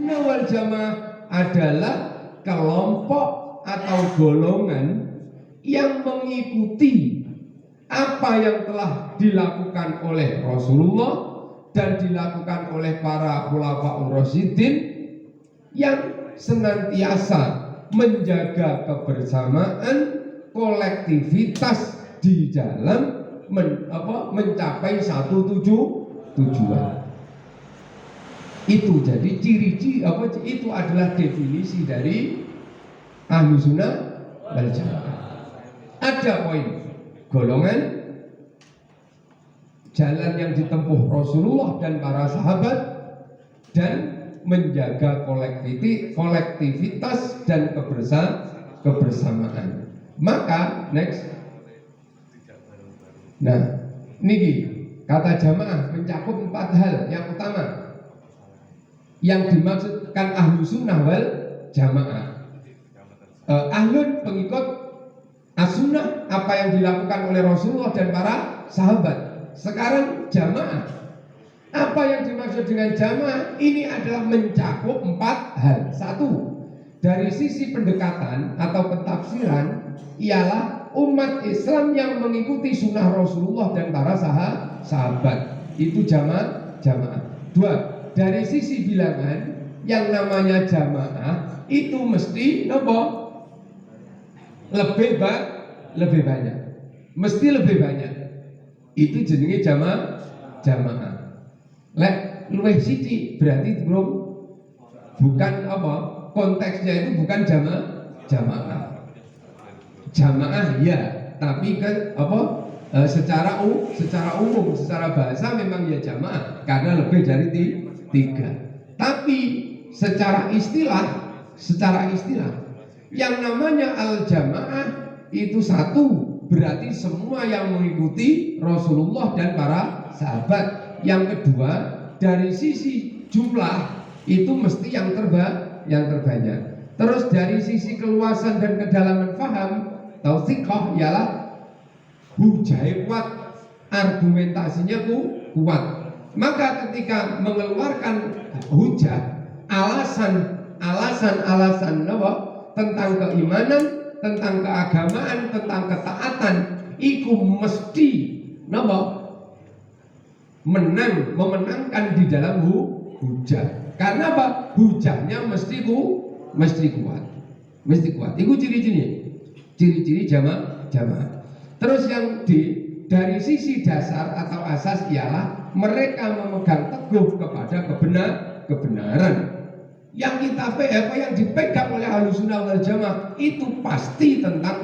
Sunnah wal Jamaah adalah kelompok atau golongan yang mengikuti apa yang telah dilakukan oleh Rasulullah dan dilakukan oleh para khulafaur rasyidin, yang senantiasa menjaga kebersamaan, kolektivitas di dalam mencapai satu tujuan. Itu jadi ciri-ciri itu adalah definisi dari Ahlus Sunnah wal Jamaah. Ada poin golongan, jalan yang ditempuh Rasulullah dan para sahabat, dan menjaga kolektivitas dan kebersamaan. Maka next. Nah, niki kata jamaah mencakup 4 hal yang utama yang dimaksudkan Ahlus Sunnah wal Jamaah. Ahlun pengikut as-sunnah, apa yang dilakukan oleh Rasulullah dan para sahabat. Sekarang jamaah, apa yang dimaksud dengan jamaah? Ini adalah mencakup 4 hal. 1, dari sisi pendekatan atau pentafsiran, ialah umat Islam yang mengikuti sunnah Rasulullah dan para sahabat. Itu jamaah. 2, dari sisi bilangan, yang namanya jamaah itu mesti lebih banyak, mesti lebih banyak. Itu jenenge jamaah. Lek luwih sithik berarti bukan konteksnya itu bukan jamaah. Jamaah ya, tapi kan secara umum, secara bahasa memang ya jamaah karena lebih dari 3. Tapi secara istilah yang namanya al-jamaah itu 1, berarti semua yang mengikuti Rasulullah dan para sahabat. Yang kedua, dari sisi jumlah itu mesti yang terbanyak. Terus dari sisi keluasan dan kedalaman faham, tausiqah, ialah hujah kuat, argumentasinya kuat. Maka ketika mengeluarkan hujah, alasan tentang keimanan, tentang keagamaan, tentang ketaatan, iku mesti memenangkan di dalam hujah. Karena apa? Hujahnya mesti kuat. Iku ciri-ciri jamaah. Terus yang dari sisi dasar atau asas ialah mereka memegang teguh kepada kebenaran. Yang yang dipegang oleh Ahlus Sunnah wal Jamaah itu pasti tentang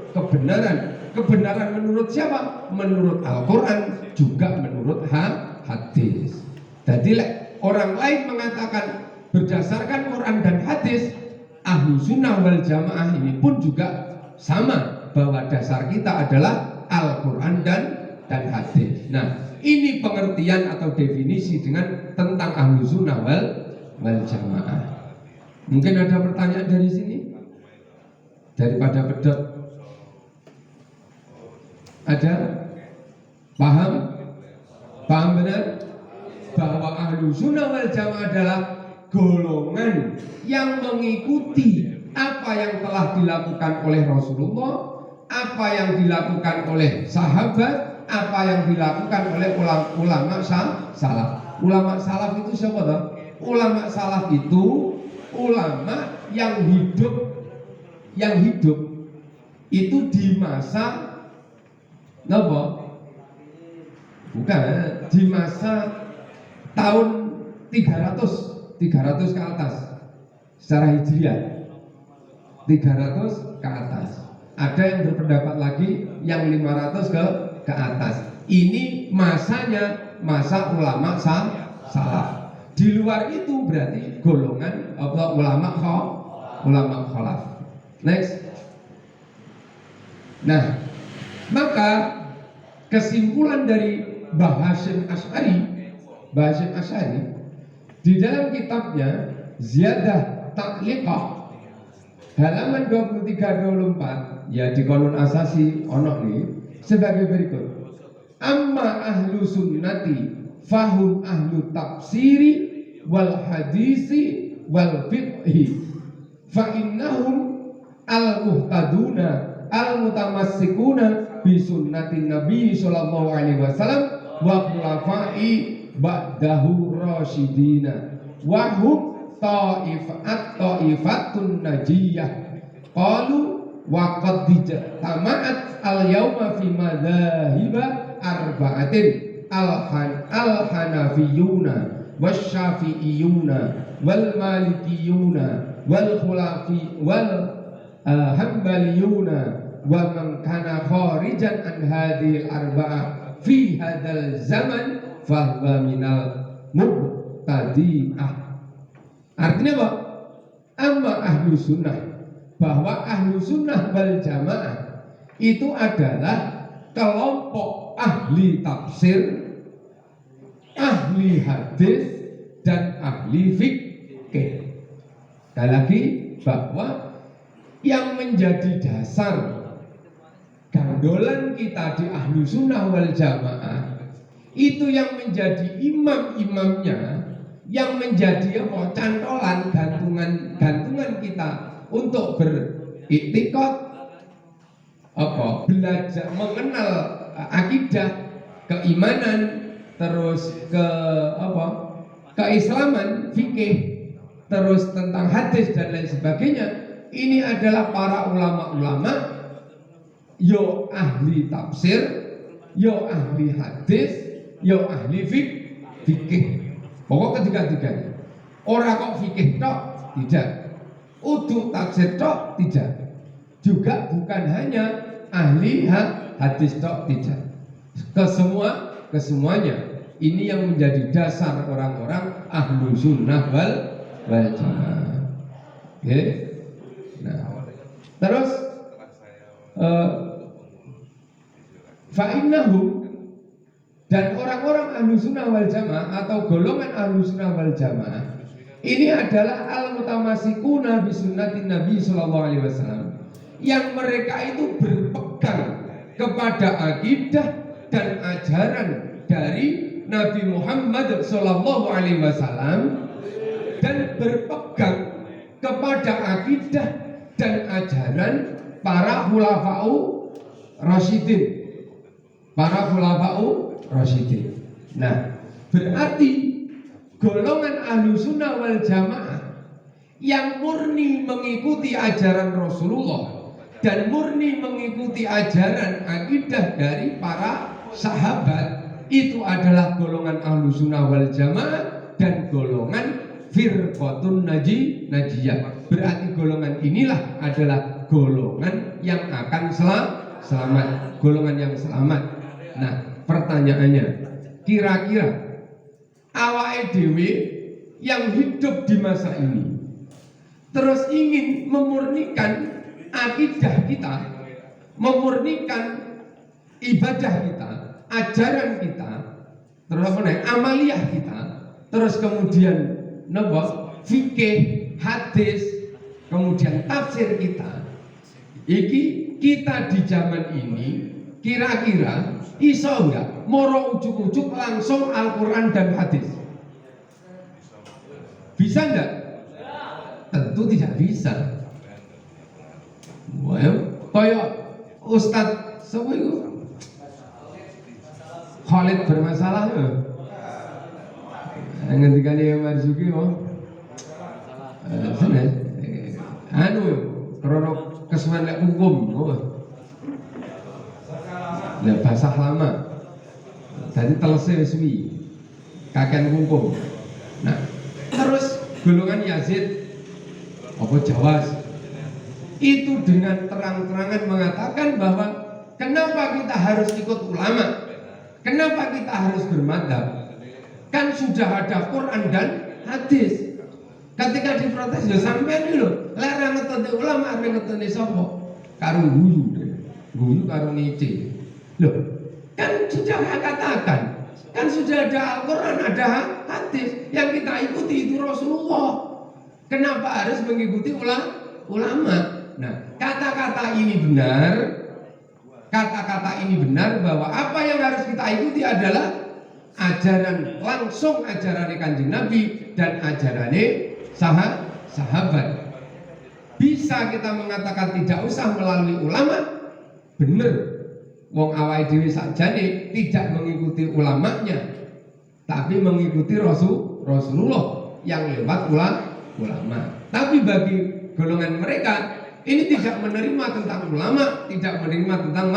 kebenaran. Kebenaran menurut siapa? Menurut Al-Quran, juga menurut hadis. Jadi orang lain mengatakan berdasarkan Quran dan hadis, Ahlus Sunnah wal Jamaah ini pun juga sama, bahwa dasar kita adalah Al-Quran dan hadis. Nah, ini pengertian atau definisi tentang Ahlus Sunnah wal Jamaah. Mungkin ada pertanyaan dari sini? Daripada pedot. Ada? Paham benar? Bahwa Ahlus Sunnah wal Jamaah adalah golongan yang mengikuti apa yang telah dilakukan oleh Rasulullah, apa yang dilakukan oleh sahabat, apa yang dilakukan oleh ulama salaf. Ulama salaf itu siapa toh? Ulama salaf itu ulama yang hidup itu di masa di masa tahun 300 ke atas secara hijriah, 300 ke atas. Ada yang berpendapat lagi yang 500 ke atas. Ini masanya masa ulama salaf. Di luar itu berarti golongan ulama khalaf. Next. Nah, maka kesimpulan dari Mbah Hasyim Asy'ari di dalam kitabnya Ziyadah Ta'liqah halaman 23-24, ya di Qanun Asasi ono nih sebagai berikut. Amma ahlu sunnati fahum ahlu tafsiri wal hadisi wal fiqhi fa innahum al-muhtaduna al-mutamassikuna bi sunnatin nabi sallallahu alaihi wasallam wa khulafai ba'dahu rasyidina wa hum ta'ifatun najiyah qalu wa qad tama'at al-yawma fi madhahiba arba'atin al-hanafiyuna wasyafi'iyuna wal malikiyuna wal khulafi wal hanbaliyuna wa man kana kharijan an hadhil arba'ah fi hadzal zaman fa huwa minal mubtadi'ah. Artinya apa? Amma ahlu sunnah, bahwa ahlu sunnah wal jamaah itu adalah kelompok ahli tafsir, ahli hadis, dan ahli fikih. Dan lagi bahwa yang menjadi dasar gandolan kita di ahlu sunnah wal jamaah itu yang menjadi imam-imamnya, yang menjadi apa, cantolan gantungan kita untuk beriktikad, apa, belajar mengenal akidah, keimanan, terus ke apa, keislaman, fikih, terus tentang hadis dan lain sebagainya. Ini adalah para ulama-ulama, yo ahli tafsir, yo ahli hadis, yo ahli fikih. Pokok ketiga-tiganya. Orang kok fikih tok, tidak. Udu tafsir tok, tidak. Juga bukan hanya ahli hadis tok, tidak. Kesemuanya. Ini yang menjadi dasar orang-orang ahlu sunnah wal jamaah. Oke. Nah, terus fa'innahum, dan orang-orang ahlu sunnah wal jamaah atau golongan ahlu sunnah wal jamaah ini adalah al-mutamassikuna bi sunnatin nabi sallallahu alaihi wasallam, yang mereka itu berpegang kepada akidah dan ajaran dari Nabi Muhammad sallallahu alaihi wasallam, dan berpegang kepada akidah dan ajaran para khulafa'u rasyidin, para khulafa'u rasyidin. Nah, berarti golongan ahlu sunnah wal jamaah yang murni mengikuti ajaran Rasulullah dan murni mengikuti ajaran akidah dari para sahabat, itu adalah golongan ahlu sunnah wal jamaah dan golongan firqatun najiyah. Berarti golongan inilah adalah golongan yang akan selamat, golongan yang selamat. Nah, pertanyaannya, kira-kira awake dhewe yang hidup di masa ini terus ingin memurnikan akidah kita, memurnikan ibadah kita, ajaran kita, terus apa nih, amaliyah kita, terus kemudian fikih, hadis, kemudian tafsir kita. Iki kita di zaman ini kira-kira iso enggak moro ujuk-ujuk langsung Al-Quran dan hadis? Bisa enggak? Tentu tidak bisa. Well, kayak Ustadz siapa itu? Khalid bermasalah ya. Ngendika dia Marzuki anu krono kesuwen lek hukum. Nah, bahasa lama. Jadi telese suwi. Kaken hukum. Nah, terus golongan Yazid apa Jawas itu dengan terang-terangan mengatakan bahwa kenapa kita harus ikut ulama? Kenapa kita harus bermadzhab? Kan sudah ada Quran dan hadis. Ketika diprotes ya sampean iki lho, lek ora ngetoni ulama arep ngetoni sapa? Karo guyu karo nici. Loh, kan sudah saya katakan, kan sudah ada Al-Quran, ada hadis, yang kita ikuti itu Rasulullah. Kenapa harus mengikuti ulama? Nah, kata-kata ini benar bahwa apa yang harus kita ikuti adalah ajaran langsung ajaran Kanjeng Nabi dan ajaran sahabat. Bisa kita mengatakan tidak usah melalui ulama, bener. Wong awake dhewe sakjane tidak mengikuti ulamanya, tapi mengikuti Rasulullah yang lewat ulama. Tapi bagi golongan mereka ini tidak menerima tentang ulama, tidak menerima tentang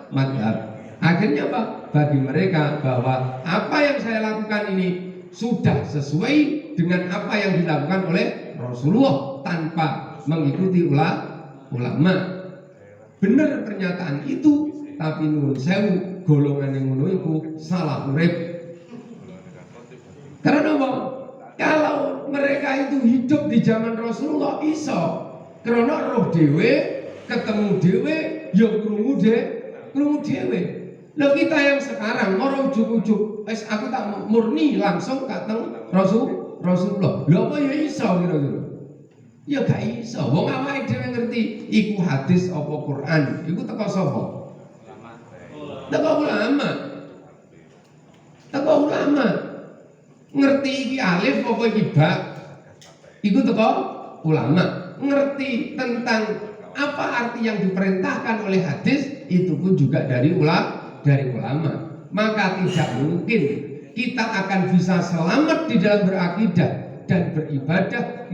madhab. Akhirnya apa? Bagi mereka bahwa apa yang saya lakukan ini sudah sesuai dengan apa yang dilakukan oleh Rasulullah tanpa mengikuti ulama. Benar pernyataan itu, tapi nuwun sewu golongan yang ngono iku salah urip. Karena apa? Kalau mereka itu hidup di zaman Rasulullah iso, karena roh dewe, ketemu dewe, ya krungu dewe. Loh kita yang sekarang mau ujuk-ujuk, aku tak murni langsung ketemu Rasulullah. Loh apa ya iso kira-kira? Ya gak iso. Wong awake dhewe ngerti iku hadis apa Quran. Iku teko sapa? Teko ulama. Teko ulama. Ngerti iki alif apa iki ba? Iku teko ulama. Ngerti tentang apa arti yang diperintahkan oleh hadis itu pun juga dari ulama. Maka tidak mungkin kita akan bisa selamat di dalam berakidah dan beribadah,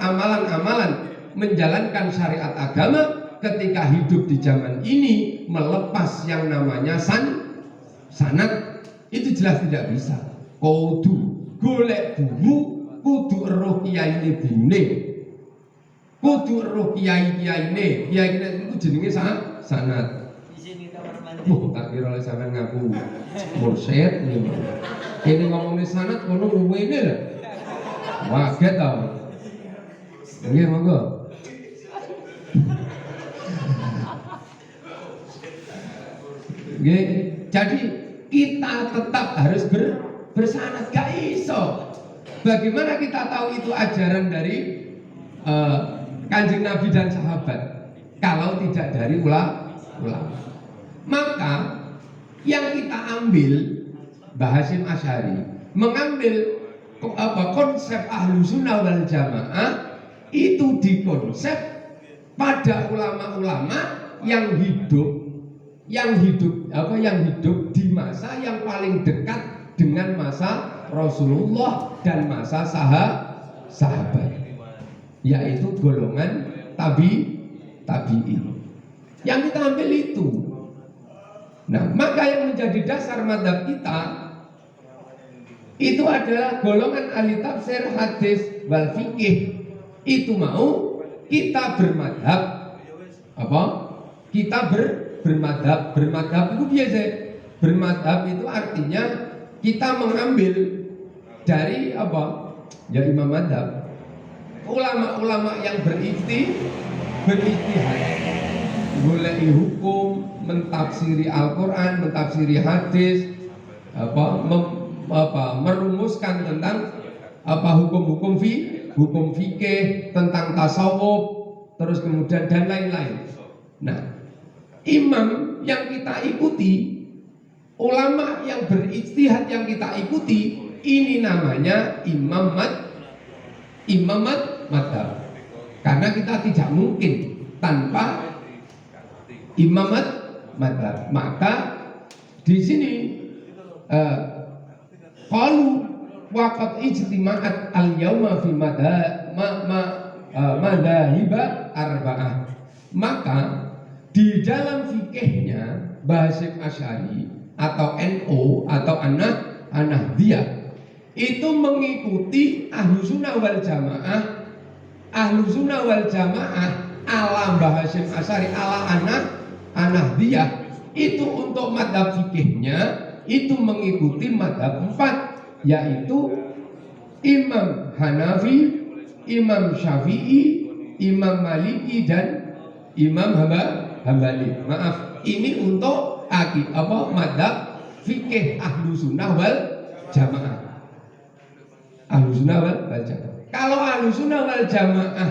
amalan-amalan menjalankan syariat agama ketika hidup di zaman ini melepas yang namanya sanad. Itu jelas tidak bisa. Kudu golek guru, kudu eruh kiyaine bune, kudu eruh kiyaine itu jenenge sanad. Tak kira oleh sampean ngaku mursyid nih. Ini ngomongin sanad kono ngene lho. Waget tau. Nggih monggo. Nggih, jadi kita tetap harus bersanad, gak iso. Bagaimana kita tahu itu ajaran dari Kanjeng Nabi dan sahabat kalau tidak dari ulama? Maka yang kita ambil Mbah Hasyim Asy'ari mengambil konsep Ahlussunnah wal Jamaah itu dikonsep pada ulama-ulama yang hidup di masa yang paling dekat dengan masa Rasulullah dan masa sahabat, yaitu golongan tabi'in. Yang kita ambil itu. Nah, maka yang menjadi dasar mazhab kita itu adalah golongan ahli tafsir, hadis, wal fikih. Itu mau kita bermadhab apa? Kita bermadhab itu biasa. Bermadhab itu artinya kita mengambil dari apa? Ya imam madhab, ulama-ulama yang beristihad, boleh hukum, mentafsiri Al-Quran, mentafsiri hadis, merumuskan tentang hukum fikih, tentang tasawuf, terus kemudian dan lain-lain. Nah, imam yang kita ikuti, ulama yang berijtihad yang kita ikuti, ini namanya imam madhab. Karena kita tidak mungkin tanpa imam madhab. Maka di sini qalu waqad ijtima'at al-yawma fi madhahiba arba'ah. Maka di dalam fikihnya Mbah Hasyim Asy'ari atau NU atau An-Nahdiyah itu mengikuti Ahlussunnah wal Jamaah. Ahlussunnah wal Jamaah ala Mbah Hasyim Asy'ari ala An-Nahdiyah itu untuk madhab fikihnya itu mengikuti madhab 4, yaitu Imam Hanafi, Imam Syafi'i, Imam Maliki dan Imam Hambali. Maaf, ini untuk madhab fikih Ahlussunnah wal Jamaah. Ahlussunnah wal Jamaah. Kalau Ahlussunnah wal Jamaah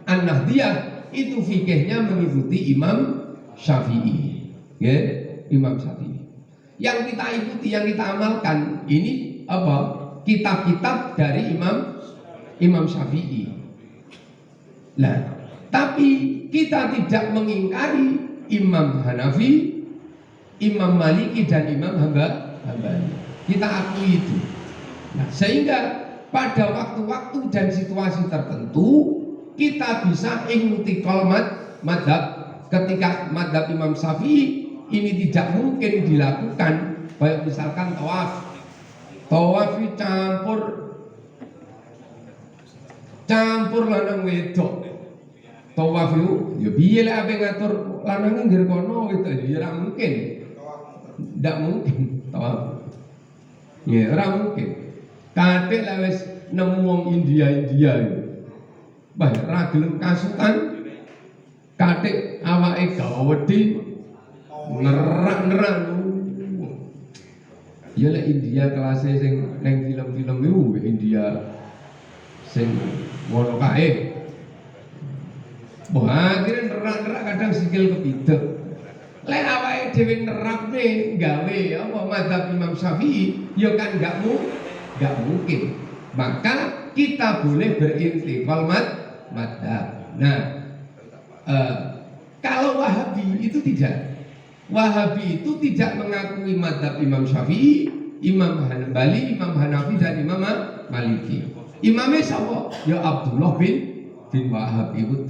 An-Nahdiyah itu fikihnya mengikuti Imam Syafi'i, ya, Imam Syafi'i. Yang kita ikuti, yang kita amalkan ini kitab-kitab dari Imam Imam Syafi'i. Nah, tapi kita tidak mengingkari Imam Hanafi, Imam Maliki dan Imam Hambali. Kita akui itu. Nah, sehingga pada waktu-waktu dan situasi tertentu kita bisa intikal madhab. Ketika madhab Imam Syafi'i ini tidak mungkin dilakukan, kayak misalkan tawaf campur lanang wedok. Tawaf itu ya piye lek ape ngatur lanang nggir kono itu ya ora mungkin. Ndak mungkin tawaf. Ya ora mungkin. Kathik lek wis nemu wong India itu. Bah ra gelem kasutan. Kathik awake gawa wedi nerak-nerak. Ya lek India kelasnya sing neng film-film itu India sing ngono kae. Wah, akhirnya nerak-nerak kadang sikil kepidek. Lek awake dhewe nerapne gawe apa mazhab Imam Syafi'i ya kan enggak mungkin. Maka kita boleh berintikal madhab. Nah, kalau Wahabi itu tidak. Wahabi itu tidak mengakui madhab Imam Syafi'i, Imam Hambali, Imam Hanafi dan Imam Maliki. Imamnya siapa? Ya Abdullah bin Wahab itu.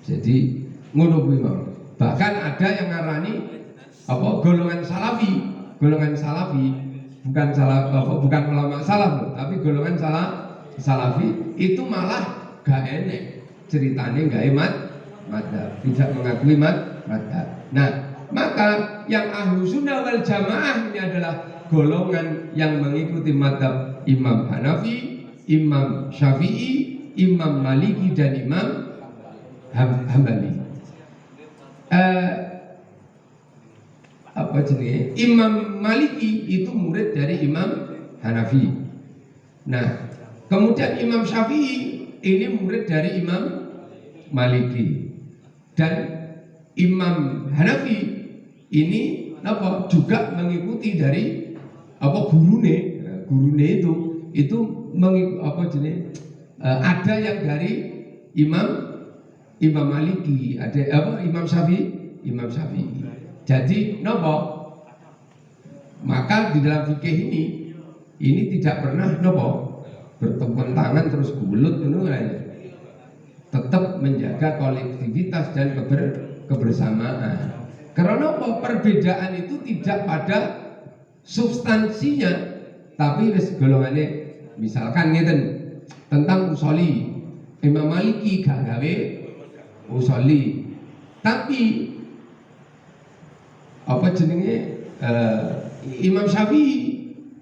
Jadi ngono kuwi mau. Bahkan ada yang ngarani apa golongan salafi bukan ulama salaf, tapi golongan salafi itu malah gak enek ceritanya gak madhab, tidak mengakui madhab. Nah, maka yang ahlu sunnah wal jamaah ini adalah golongan yang mengikuti madhab Imam Hanafi, Imam Syafi'i, Imam Maliki dan Imam Hambali. Imam Maliki itu murid dari Imam Hanafi. Nah, kemudian Imam Syafi'i ini murid dari Imam Maliki. Dan Imam Hanafi ini juga mengikuti dari gurune itu ada yang dari Imam Maliki, ada Imam Syafi'i. Jadi maka di dalam fikih ini tidak pernah bertepuk tangan terus gulut tetap menjaga kolektivitas dan kebersamaan. Karena perbedaan itu tidak pada substansinya, tapi golongannya misalkan ngeten tentang usoli. Imam Maliki gak gawe usoli, tapi Imam Syafi'i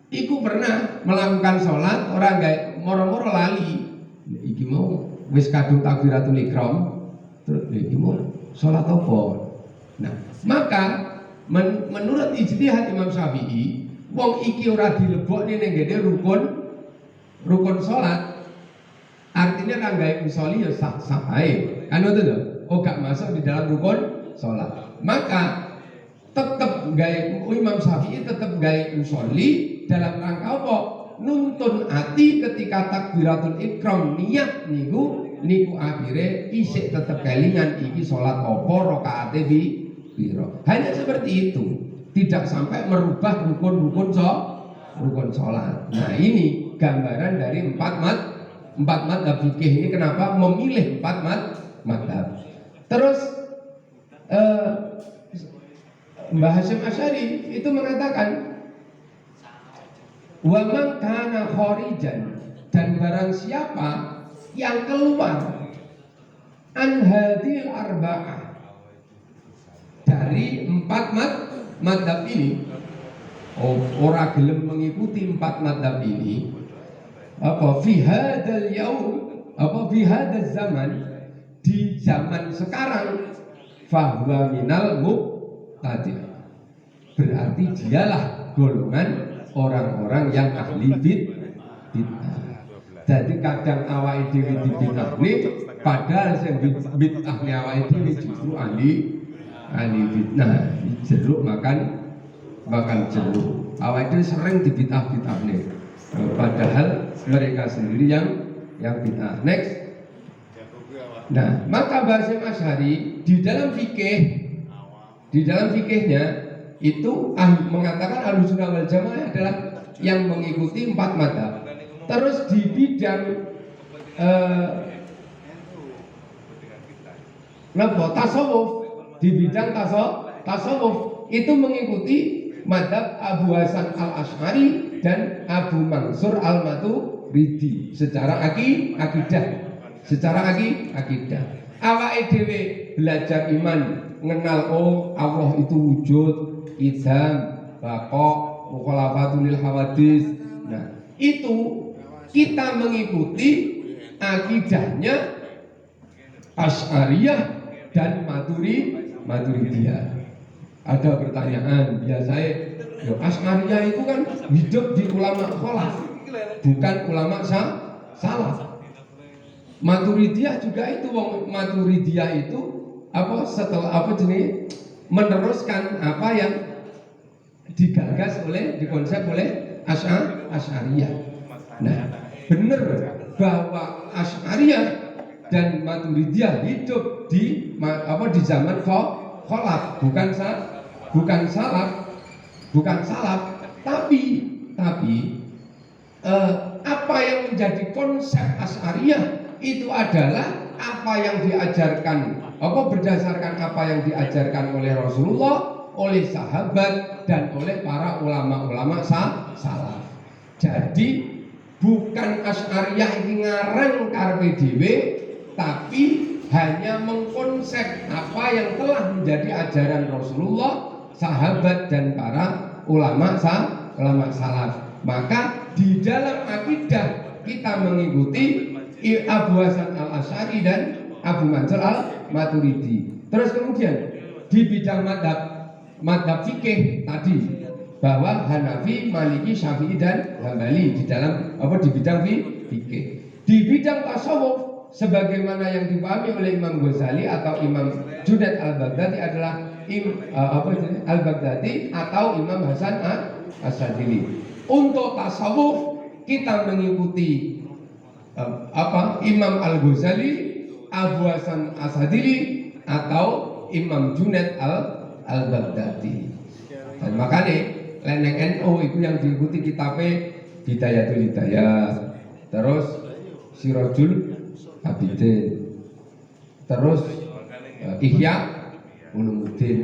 iku pernah melakukan sholat orang gak moro-moro lali. Iki mau wis kadung takbiratul ihram terus iki mau sholat apa? Nah, maka menurut ijtihad Imam Syafi'i, wong iki ora dilebokne ning ngene rukun sholat, artinya ra gawe musoli ya sah-sah ae. Kan ngoten lho. Oh gak masuk di dalam rukun sholat. Maka tetap Imam Syafi'i tetap gawe musoli dalam rangka apa? Nuntun hati ketika takbiratul ikram niat niku akhirnya isik tetap kelingan iki sholat opo rakaate piro. Hanya seperti itu, tidak sampai merubah rukun sholat. Nah, ini gambaran dari empat madhab fikih ini kenapa memilih empat madhab. Terus Mbah Hasyim Asy'ari itu mengatakan wa man kana kharijan, dan barang siapa yang keluar an hadil arba'ah dari empat madhab ini, ora gelem mengikuti empat madhab ini, fi hadzal yaum, fi hadzal zaman, di zaman sekarang, fahuwa minal mubtadi', berarti dialah golongan orang-orang yang ahli bid'ah. Jadi kadang awake dhewe dibid'ahne, padahal sing bid'ahne awake dhewe justru ahli bid'ah. Jeruk makan jeruk. Awake dhewe sering dibid'ah-bid'ahne. Padahal mereka sendiri yang bid'ah. Next. Nah, maka Basyam Asy'ari di dalam fikihnya itu mengatakan Ahlussunnah wal Jamaah adalah yang mengikuti 4 mazhab. Terus di bidang tasawuf, di bidang tasawuf itu mengikuti mazhab Abu Hasan Al Asy'ari dan Abu Mansur Al Maturidi secara akidah. Awake dhewe belajar iman, mengenal Allah itu wujud, idzam, baqa, mukhalafatul lil hawadis. Nah, itu kita mengikuti akidahnya Asy'ariyah dan Maturidiyah. Ada pertanyaan biasanya, Asy'ariyah itu kan hidup di ulama khalaf, bukan ulama salaf. Maturidiyah juga itu, Maturidiyah itu meneruskan apa yang dikonsep oleh Asy'ariyah. Nah, benar bahwa Asy'ariyah dan Maturidiyah hidup di zaman khalaf, bukan salaf, tapi apa yang menjadi konsep Asy'ariyah itu adalah apa yang diajarkan, berdasarkan apa yang diajarkan oleh Rasulullah, oleh sahabat, dan oleh para ulama-ulama salaf. Jadi bukan Asy'ariyah ini ngarang karepe dhewe, tapi hanya mengkonsep apa yang telah menjadi ajaran Rasulullah, sahabat, dan para ulama salaf. Maka di dalam akidah kita mengikuti Abu Hasan Al Asy'ari dan Abu Mansur Al Maturidi. Terus kemudian di bidang madhab fikih tadi bahwa Hanafi, Maliki, Syafi'i dan Hambali di bidang fikih. Di bidang tasawuf sebagaimana yang dipahami oleh Imam Ghazali atau Imam Junaid Al-Baghdadi adalah Al-Baghdadi atau Imam Hasan As-Sadili. Untuk tasawuf kita mengikuti Imam Al-Ghazali, Abu Hasan As-Sadili atau Imam Junaid Al-Baghdadi. Dan makanya leneng NU itu yang diikuti kitabnya Bidayatul Hidayah, terus Sirajul Abidin, terus Ihya Ulumuddin,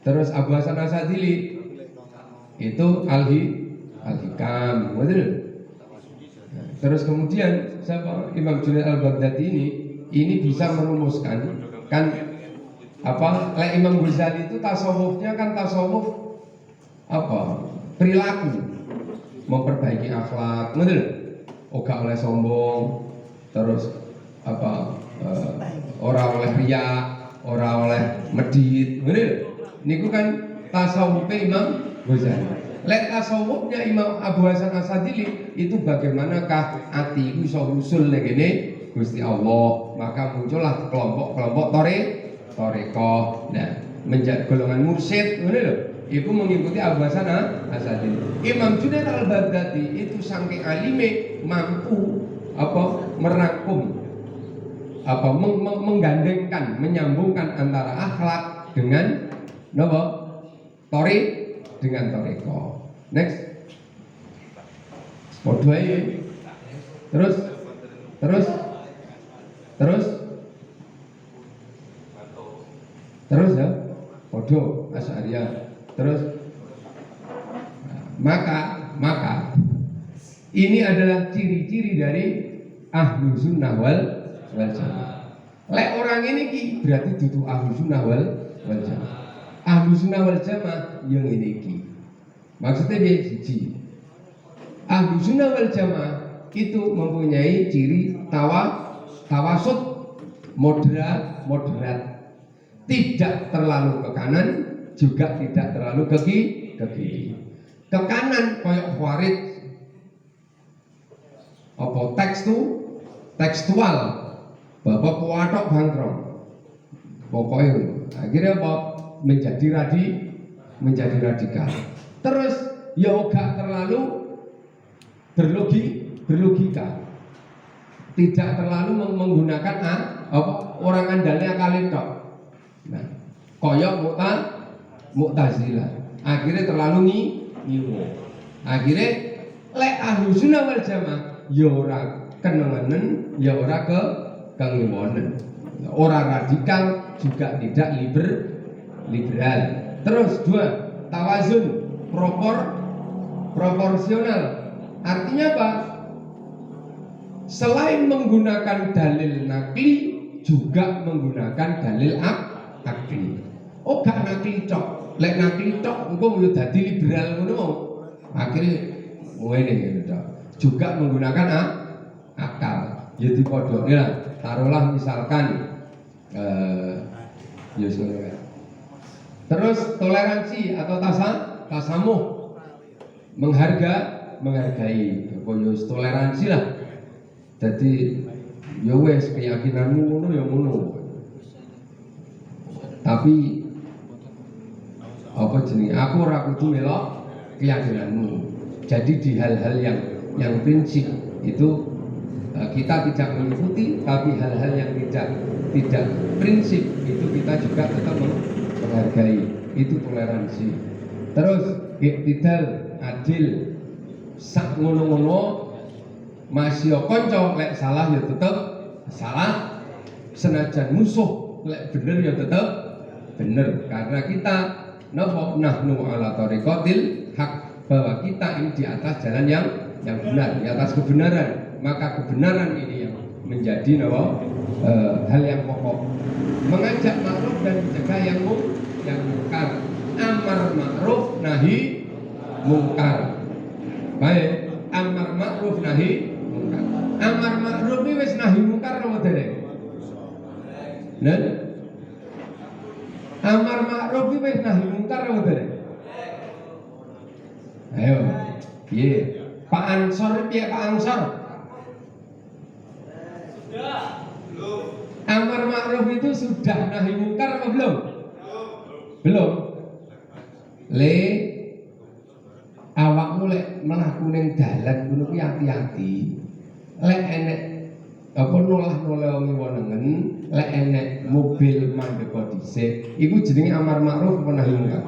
terus Abu Hasan As-Sadili itu Al-Hikam, terus kemudian Imam Junaid Al-Baghdadi ini bisa merumuskan kan Imam Ghazali itu tasawufnya kan tasawuf perilaku, memperbaiki akhlak, gak oleh sombong, terus ora oleh riya, ora oleh medit, niku kan tasawufnya Imam Ghazali. Lek tasawufnya Imam Abu Hasan As-Sadili itu bagaimanakah ati iku iso usul ning kene Gusti Allah, maka muncullah kelompok-kelompok Torekoh. Nah, menjadi golongan mursyid, itu mengikuti Abu Hasan As-Sadili. Imam Junaid Al-Baghdadi itu saking alime mampu merangkum, menggandengkan, menyambungkan antara akhlak dengan dengan Torekoh. Next. Terus ya, podo Asy'ariyah. Terus maka ini adalah ciri-ciri dari Ahlussunnah wal Jamaah. Lek orang ini berarti dudu Ahlussunnah wal Jamaah. Ahlussunnah wal Jamaah yang ini maksudnya dia siji. Ahlussunnah wal Jamaah itu mempunyai ciri tawasud, moderat. Tidak terlalu ke kanan, juga tidak terlalu ke kiri. Ke kanan koyok Khawarij, tekstual, bapak kuatok bangkrong. Pokoknya akhirnya menjadi radikal. Terus ya gak terlalu berlogika, tidak terlalu menggunakan orang andalnya kali tok. Nah, koyok Mu'tazilah akhirnya terlalu ngiwu. Akhirnya lek Ahlus Sunnah wal Jamaah ya ora kenenganen, ya ora kengiwonen. Ora radikal juga tidak liberal. Terus dua, tawazun, proporsional. Artinya apa? Selain menggunakan dalil nakli juga menggunakan dalil akli. Oh gak nakli tok. Lek nakli tok engko yo dadi liberal ngono. Akhirnya ngene gitu. Juga menggunakan akal. Ya dipodhokne lah. Taruhlah misalkan terus toleransi atau tasamuh, menghargai, pokoknya toleransi lah. Jadi ya wes keyakinanmu ngono ya ngono. Tapi apa jenenge? Aku ora kudu melok keyakinanmu. Jadi di hal-hal yang prinsip itu kita tidak mengikuti, tapi hal-hal yang tidak prinsip itu kita juga tetap menghargai. Itu toleransi. Terus iktidal, adil, sak ngono-ngono masih kanca lek salah ya tetep salah, senajan musuh lek bener ya tetep bener, karena kita nahnu ala thariqatil haq, bahwa kita ini di atas jalan yang benar, di atas kebenaran. Maka kebenaran ini yang menjadi hal yang pokok. Mengajak ma'ruf dan mencegah yang mungkar. Amar ma'ruf nahi mungkar. Baik, amar ma'ruf nahi mungkar. Amar ma'ruf ini wis nahi mungkar apa dereng? Nah, amar ma'ruf ini wis nahi mungkar apa dereng? Ayo, piye? Pak Ansor piye Pak Ansor? Amar ma'ruf itu sudah nahi mungkar apa belum? Belum. Le awakmu lek mlaku ning dalan ngono kuwi hati-hati. Lek enek apa nolah-nolah ngiwonengen, lek enek mobil mandheka dhisik, iku jenenge amar ma'ruf apa nahi mungkar?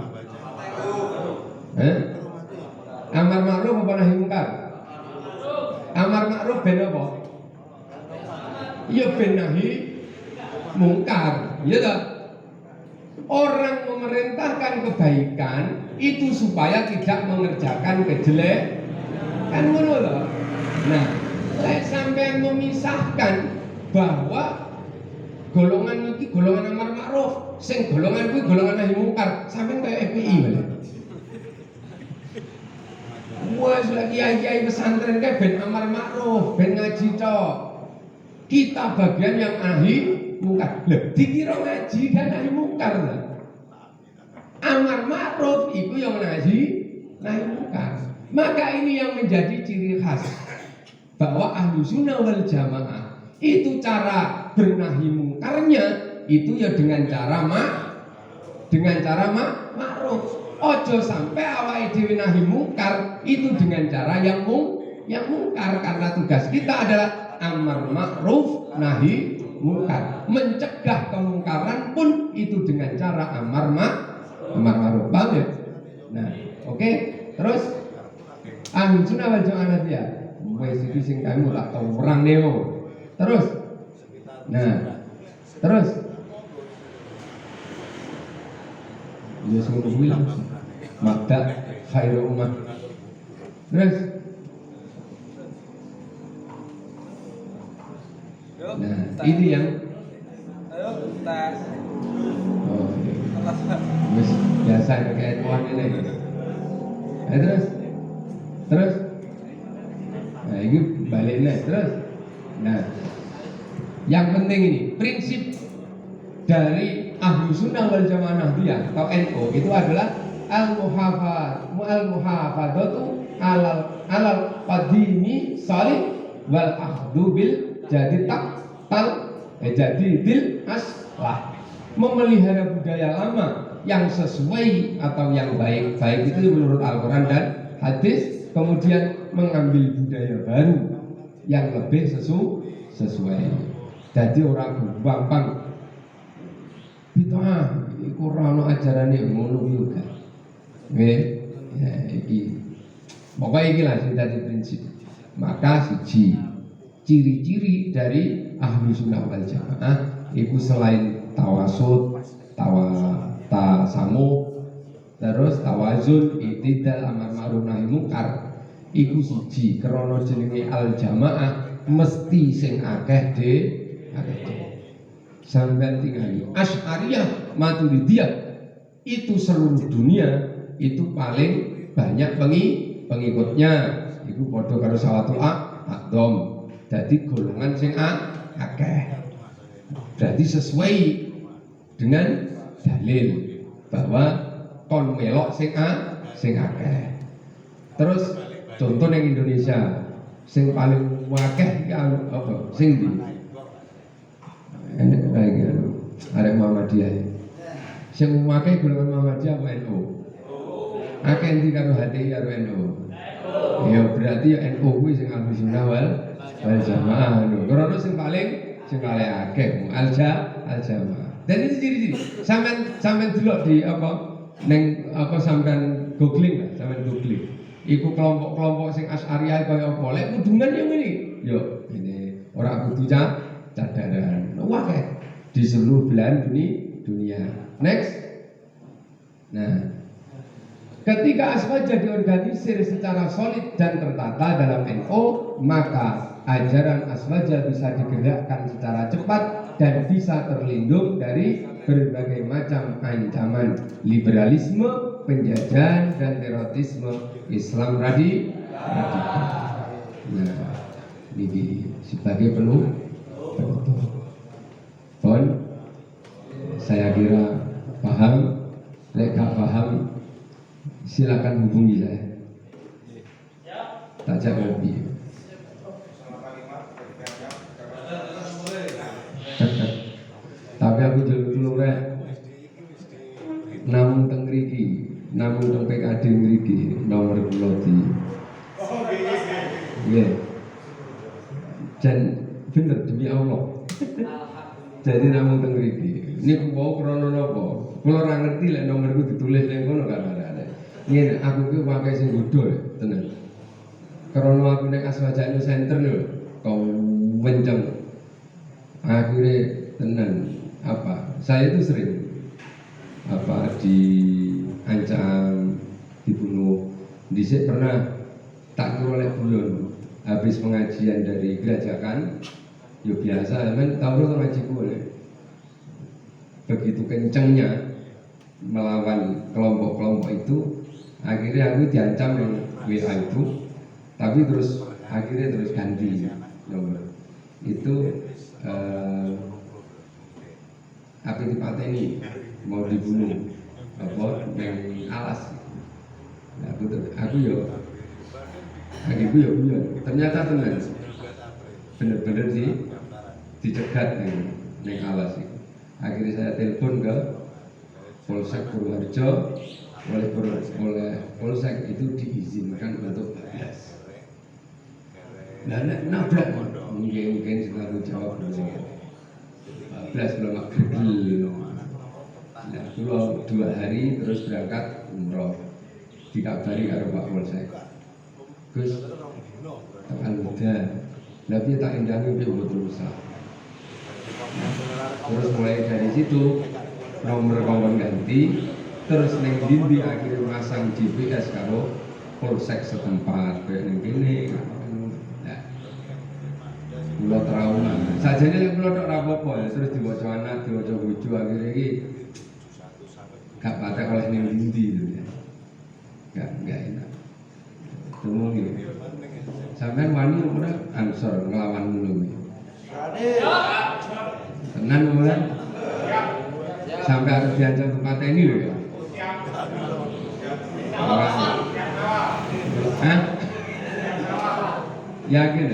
Amar ma'ruf apa nahi mungkar? Amar ma'ruf ben apa? Ya ben nahi mungkar, ya tak? Orang memerintahkan kebaikan itu supaya tidak mengerjakan kejelekan, kan ngono lho. Nah, lek sampean memisahkan bahwa golongan iki golongan amar ma'ruf, sing golongan kuwi golongan nahi mungkar, sampean kaya FPI wae. Wes lagi kiai pesantren kae ben amar ma'ruf, ben ngaji tok. Kita bagian yang nahi mungkar. Lho, dikira ngaji kan nahi mungkar ta? Amar ma'ruf itu yang nahi mungkar. Maka ini yang menjadi ciri khas bahwa Ahlus Sunnah wal Jamaah itu cara bernahi mungkarnya itu ya dengan cara ma'ruf. Ojo sampai awake dhewe nahi mungkar itu dengan cara yang mungkar, karena tugas kita adalah amar ma'ruf nahi mungkar. Mencegah kemungkaran pun itu dengan cara amar ma'ruf. Paham ya? Nah, oke. Terus Ahlus Sunnah wal Jamaah dia. Wes iki sing kamu tak tau orang neo. Terus. Nah, terus ya semua bilang mabda khairul ummah. Terus nah, ini yang oh, iya. Biasa kayak tuan ini. Terus nah ini baliknya terus. Nah, yang penting ini prinsip dari Ahlus Sunnah wal Jamaah Nahdiyah atau NU itu adalah al-muhafadzatu alal qadimi salih wal akhdhu bil jadidil aslah. Memelihara budaya lama yang sesuai atau yang baik itu menurut Al-Quran dan hadis kemudian mengambil budaya baru yang lebih sesuai. Jadi orang gampang bid'ah iku ora ono ajarane ngono juga. Ya iki. Pokoknya iki lah tadi prinsip. Maka siji ciri-ciri dari ahlu sunnah wal jamaah itu selain tawasud, tasamu, terus tawazun, itidal, amar ma'ruf nahi munkar. Iku siji krana jenenge al jamaah mesti sing akeh sampeyan tingali. Asy'ariyah, Maturidiyah itu seluruh dunia itu paling banyak pengikutnya. Iku padha karo Sawatul Aqdam. Jadi golongan sing akeh. Berarti sesuai dengan dalil bahwa kon melok sing akeh. Terus contoh yang Indonesia sing paling akeh apa? Sing ndi? Ada Muhammadiyah. Sing akeh golongan Muhammadiyah apa NU? Akeh ndi karo HTI karo NU? Ya berarti ya NU kuwi sing ahli sunnah wal jamaah lho. Karena sing paling akeh al jamaah. Dan itu ciri-ciri. Sampean delok di apa ning apa sampean googling lah, sampean googling. Iku kelompok-kelompok sing Asy'ariyah kaya apa? Lek kudungan yang ini. Yo ini ora kudu cadaran. Wah kayak di seluruh belahan dunia. Next. Nah, ketika aswaja diorganisir secara solid dan tertata dalam NU, maka ajaran aswaja bisa digerakkan secara cepat dan bisa terlindung dari berbagai macam ancaman liberalisme, penjajahan, dan terorisme Islam radikal. Nah, ini sebagai penutup. Saya kira paham. Lek gak paham, silakan hubungi saya. Tajak ngopi. Tapi aku dulu namun teng mriki, namun teng PKD mriki nomor kula di. Nggih. Dan bener demi Allah. Jadi namun teng mriki. Niku wau krana napa? Kula ora ngerti lek nomorku ditulis ning kono kan ada. Ngene aku ki wae sing bodho tenan. Krana aku ning Aswaja Center lho, kau wenceng. Akhirnya tenan apa? Saya itu sering apa diancam, dibunuh. Dhisik pernah tak kira oleh bulan habis pengajian dari gerajakan. Ya biasa, kan tahu lo ngaji boleh. Begitu kencengnya melawan kelompok-kelompok itu, akhirnya aku diancam yang WA itu, tapi terus akhirnya terus ganti nomor itu. Apa dipateni mau dibunuh apa yang alas. Nah, aku yo ternyata tenan bener-bener sih dicegat ning alas itu. Akhirnya saya telepon ke Polsek Purworejo, oleh Polsek itu diizinkan untuk bablas. Nah, nabrak mungkin selalu jawab bablas belum gergel. Nah, pulau 2 hari terus berangkat umroh. Dikabari karo Pak Polsek. Gus, akan muda. Tapi tak indahi untuk berusaha. Terus mulai dari situ nomor kawan ganti, terus neng dindi akhirnya masang GPS karo Polsek setempat kayak gini. Nah, pulau trauma. Sajane lek pulau tok rapopo ya, terus diwaca anak, diwaca bojo akhirnya iki gak patek oleh neng dindi gitu ya. Gak enak. Temu gitu. Sampeyan wani ora ansor nglawan ngono kuwi. Tenan mulai sampai harus diancam tempat ini loh ya. Hah? Yakin?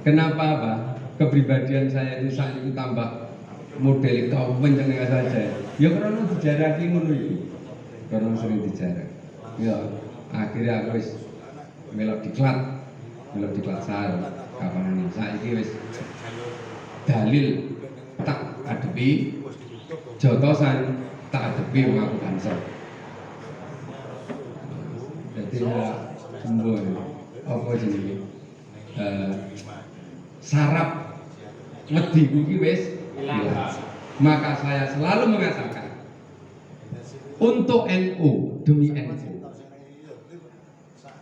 Kenapa apa? Kepribadian saya itu saat itu tambah model kau kenceng saja. Ya karena dijaraki ngono iki. Karena sering dijarak. Ya akhirnya aku wis melok diklat sar kapan ini saiki wis dalil tak adepi jotosan tak adepi wong aku Banser. Jadi sembuh apa jenenge sarap wedi kuwi wis hilang. Maka saya selalu mengatakan untuk NU demi NU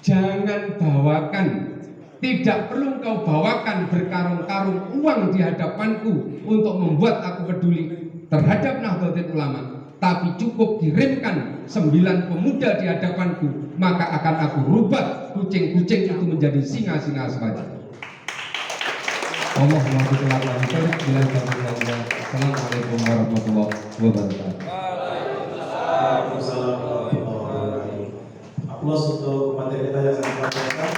jangan bawakan, tidak perlu kau bawakan berkarung-karung uang di hadapanku untuk membuat aku peduli terhadap Nahdlatul Ulama, tapi cukup kirimkan 9 pemuda di hadapanku, maka akan aku rubah kucing-kucing itu menjadi singa-singa saja. Assalamualaikum warahmatullahi wabarakatuh. Waalaikumsalam warahmatullahi wabarakatuh. Aplaus untuk materi kita yang sangat luar biasa.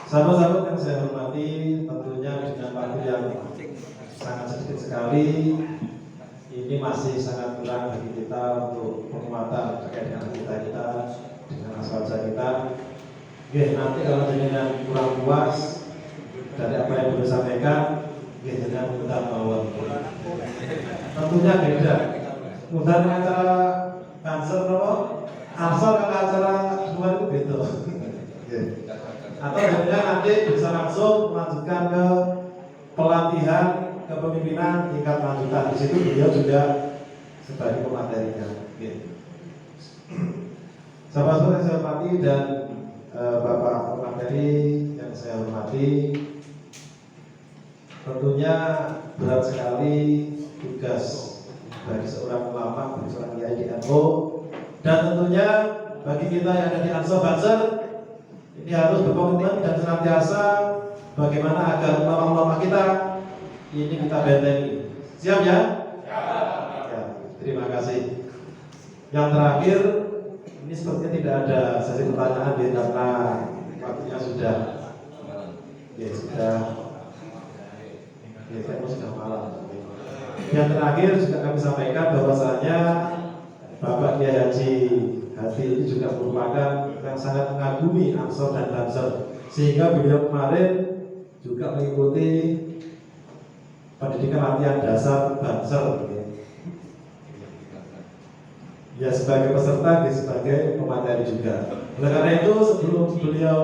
Sahabat-sahabat yang saya hormati, tentunya dengan waktu yang sangat sedikit sekali, ini masih sangat kurang bagi kita untuk penguatan terkait dengan kita dengan asal-asal kita. Oke, nanti kalau dengan kurang puas dari apa yang sudah sampaikan, dengan undang mawon. Tentunya beda. Undang acara Banser Ansor kalau acara semua itu beda. Atau sebenarnya nanti bisa langsung melanjutkan ke pelatihan kepemimpinan tingkat lanjutan. Di situ beliau juga sebagai pematerinya. Sahabat-sahabat yang saya hormati dan Bapak pemateri yang saya hormati, tentunya berat sekali tugas bagi seorang ulama, bagi seorang kiai di NU, dan tentunya bagi kita yang ada di Ansor Banser ini harus berkomitmen dan senantiasa bagaimana agar ulama-ulama kita ini kita bentengi. Siap ya? Ya, terima kasih. Yang terakhir, ini sepertinya tidak ada sesi pertanyaan ya, karena waktunya sudah sudah malam. Yang terakhir juga kami sampaikan bahwasanya Bapak Kiai Haji Hadi ini juga merupakan yang sangat mengagumi Ansor dan Banser, sehingga beliau kemarin juga mengikuti pendidikan latihan dasar Banser. Ya sebagai peserta, sebagai pemateri juga. Oleh karena itu sebelum beliau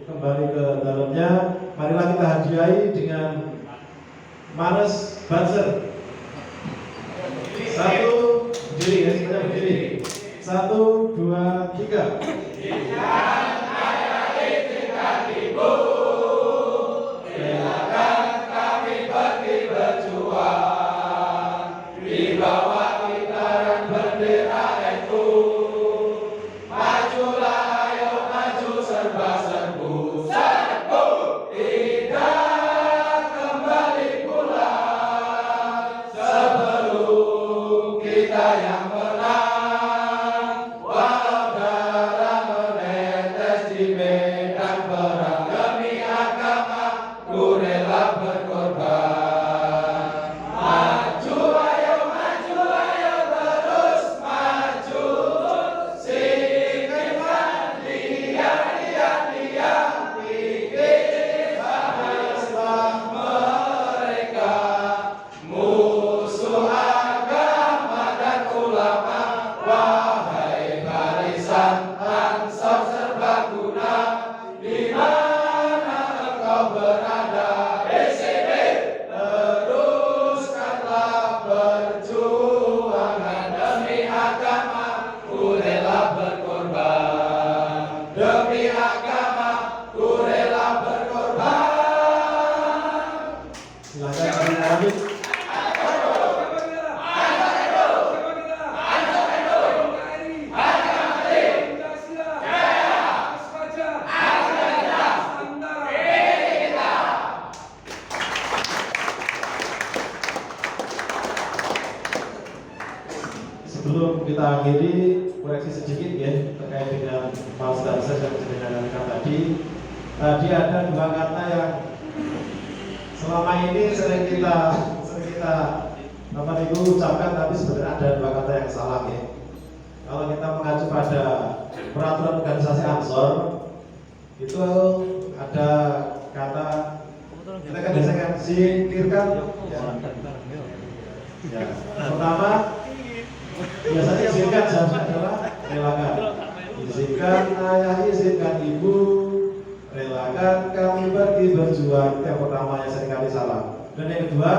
kembali ke dalamnya, marilah kita hadiahi dengan Manes Banser. Satu, berdiri ya, semuanya berdiri. 1, 2, 3. Silakan kami pergi berjuang di bawah kitaran bendera NU. Majulah, ayo maju serba-serbu, serbu tidak kembali pulang sebelum kita yang menang. Walau darah menetes di medan perang demi agama, ku rela berkorban. Maju, ayo terus maju. Singkirkan liar-liar pikir bahaslah mereka musuh agama dan ulama. Wahai barisan Ansor serbaguna, di mana engkau berada, di sini teruskanlah perjuangan demi agama, ku rela berkorban. Demi agama, ku rela berkorban. Silakan lanjut. Sebelum kita akhiri, koreksi sedikit ya terkait dengan Mas Banser yang didengarkan tadi. Tadi ada 2 kata yang selama ini sering kita ucapkan, tapi sebenarnya ada 2 kata yang salah ya. kalau kita mengacu pada peraturan organisasi Ansor itu ada kata kita kan biasanya kan singkirkan ya. Pertama biasanya izinkan seharusnya adalah relakan. Izinkan ayah, izinkan ibu, relakan kami pergi berjuang. Yang pertama yang seringkali salah. Dan yang kedua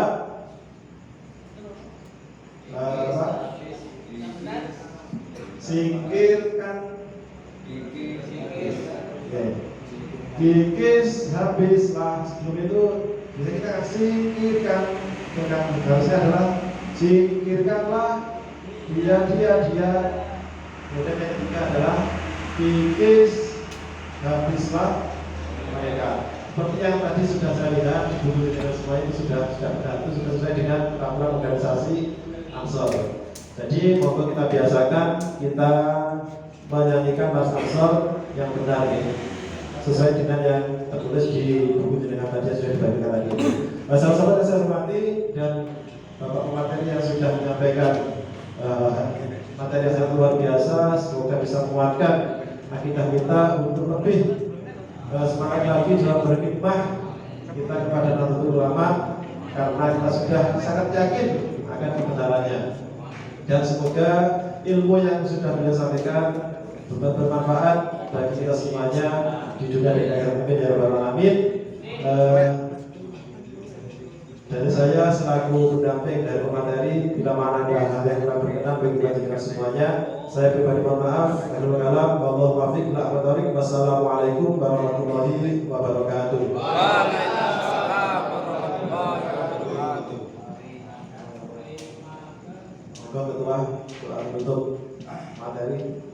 singkirkan kikis habislah. Sebelum itu bisa kita singkirkan. Yang harusnya adalah singkirkanlah dia. Kemudian yang ketiga adalah kikis habislah mereka. Seperti yang tadi sudah saya lihat di buku semua ini sudah benar, itu sudah sesuai dengan peraturan organisasi Ansor. Jadi monggo kita biasakan kita menyanyikan Mas Ansor yang benar ini sesuai dengan yang tertulis di buku jenengan tadi yang sudah dibagikan tadi. Sahabat-sahabat yang saya hormati dan Bapak pemateri yang sudah menyampaikan materi yang sangat luar biasa, semoga bisa menguatkan akidah kita untuk lebih semangat lagi dalam berkhidmah kita kepada Nahdlatul Ulama, karena kita sudah sangat yakin akan kebenarannya. Dan semoga ilmu yang sudah beliau sampaikan bermanfaat bagi kita semuanya di dunia dan akhirat. Amin ya rabbal alamin. Dari saya selaku pendamping dari pemateri, bila mana ada hal yang kurang berkenan bagi kita semuanya, saya pribadi mohon maaf. Akhirul kalam, wallahu muwaffiq ila aqwamit thoriq. Wassalamualaikum warahmatullahi wabarakatuh. Waalaikumsalam warahmatullahi wabarakatuh. Ketua doa penutup materi.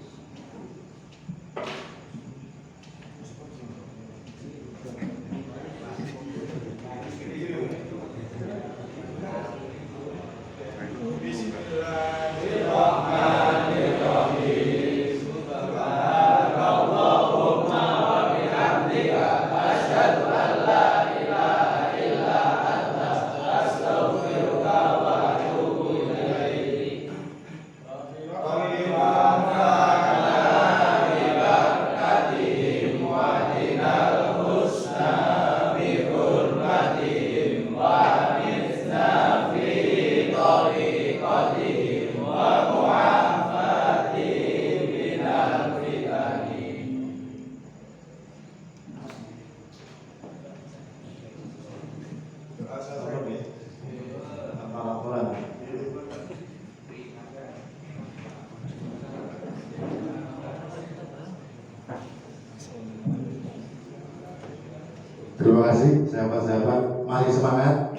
Terima kasih sahabat-sahabat, mari semangat.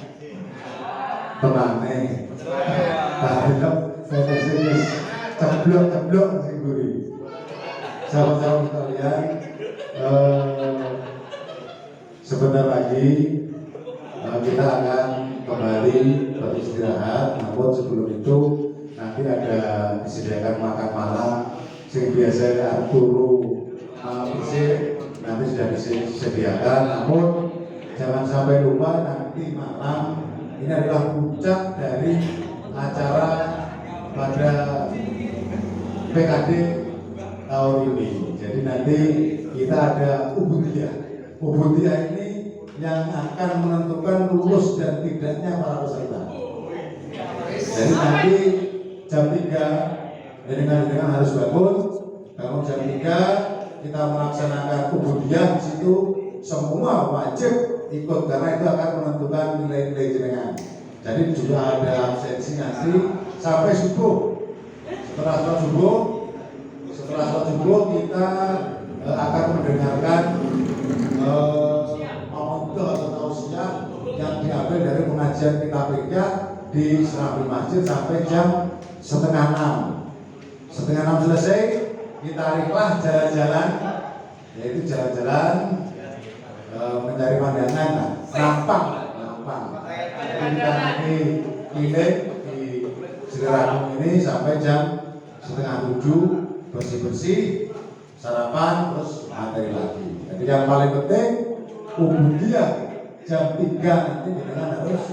Tenang nih. Tahap foto serius ceblok sing guri. Sahabat-sahabat sekalian, sebentar lagi kita akan kembali beristirahat. Namun sebelum itu nanti ada disediakan makan malam sing biasa turu bersih. Nanti sudah disediakan, namun jangan sampai lupa nanti malam ini adalah puncak dari acara pada PKD tahun ini. Jadi nanti kita ada Ubudiyah ini yang akan menentukan lulus dan tidaknya para peserta. Jadi nanti jam 3 dengan harus bangun jam 3 kita melaksanakan Ubudiyah. Di situ semua wajib ikut karena itu akan menentukan nilai-nilai jenengan. Jadi juga ada absensi nanti sampai subuh. Setelah sholat subuh kita akan mendengarkan mawaddah atau tausiah yang diambil dari pengajian kitab fikih di Serambi Masjid sampai jam 5:30. 5:30 selesai, kita tariklah jalan-jalan, yaitu jalan-jalan mencari pandangan, nampang. Jadi kita nanti klinik di Sriranggung ini sampai jam 6:30, bersih-bersih, sarapan, terus materi lagi. Jadi yang paling penting Ubudiyah jam 3 nanti kita harus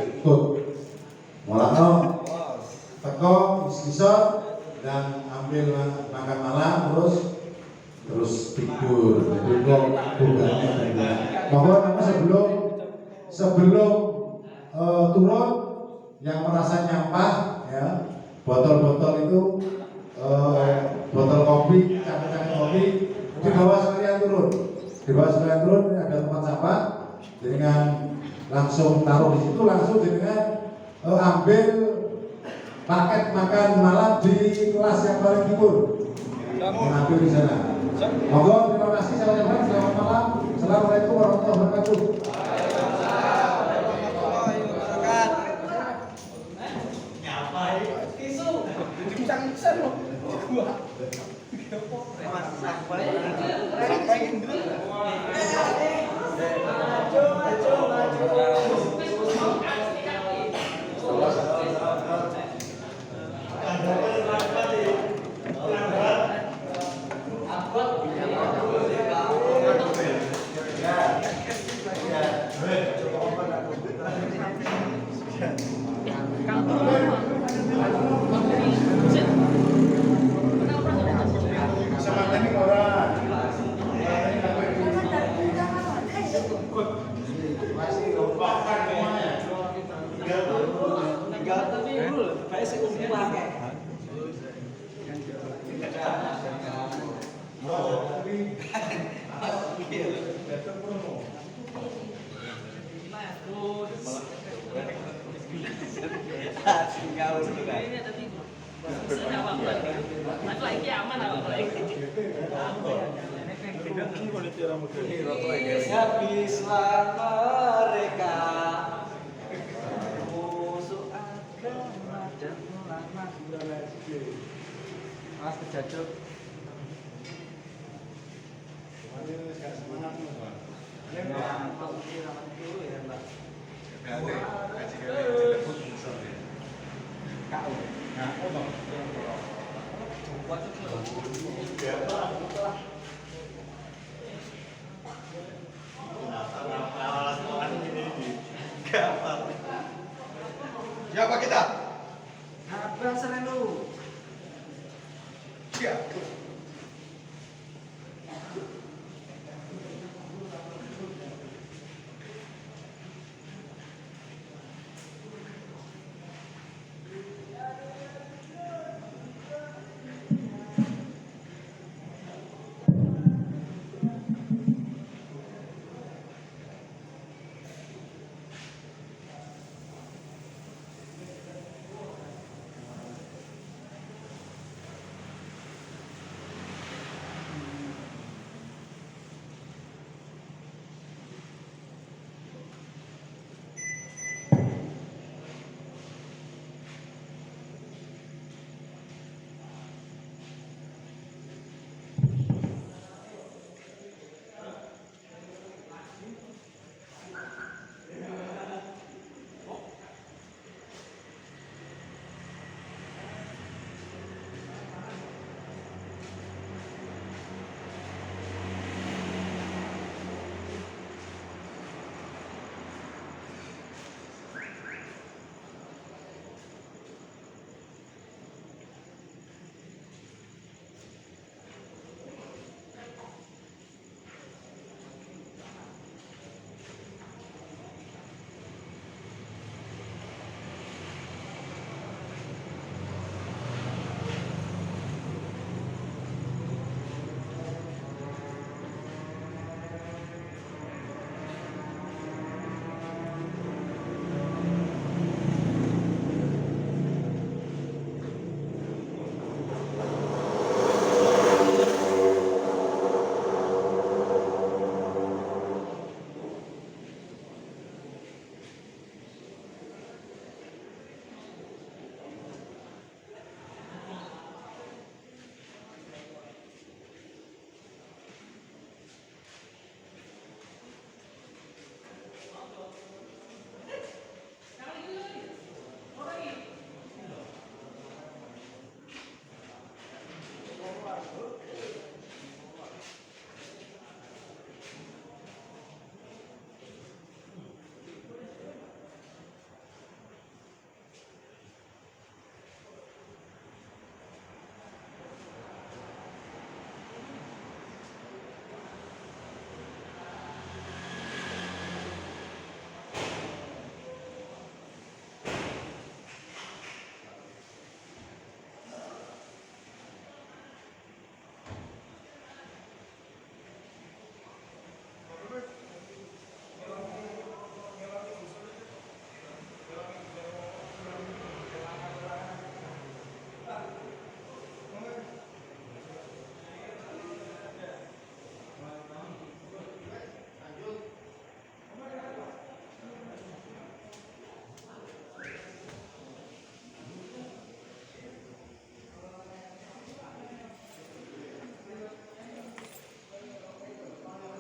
ikut. Mulanya teko istiqomah dan ambil makan malam terus tidur. Jadi kok bukannya banyak. Mohon sebelum turun yang merasa nyampah ya, botol-botol itu botol kopi, cangkir kopi dibawa sekalian turun. Ini ada tempat sampah, dengan langsung taruh di situ, langsung dengan ambil paket makan malam di kelas yang paling timur, mengambil di sana. Monggo, terima kasih, selamat malam. Assalamualaikum warahmatullahi wabarakatuh. Habislah mereka musuh agama dan ulama. Mas kejajuk. Kau.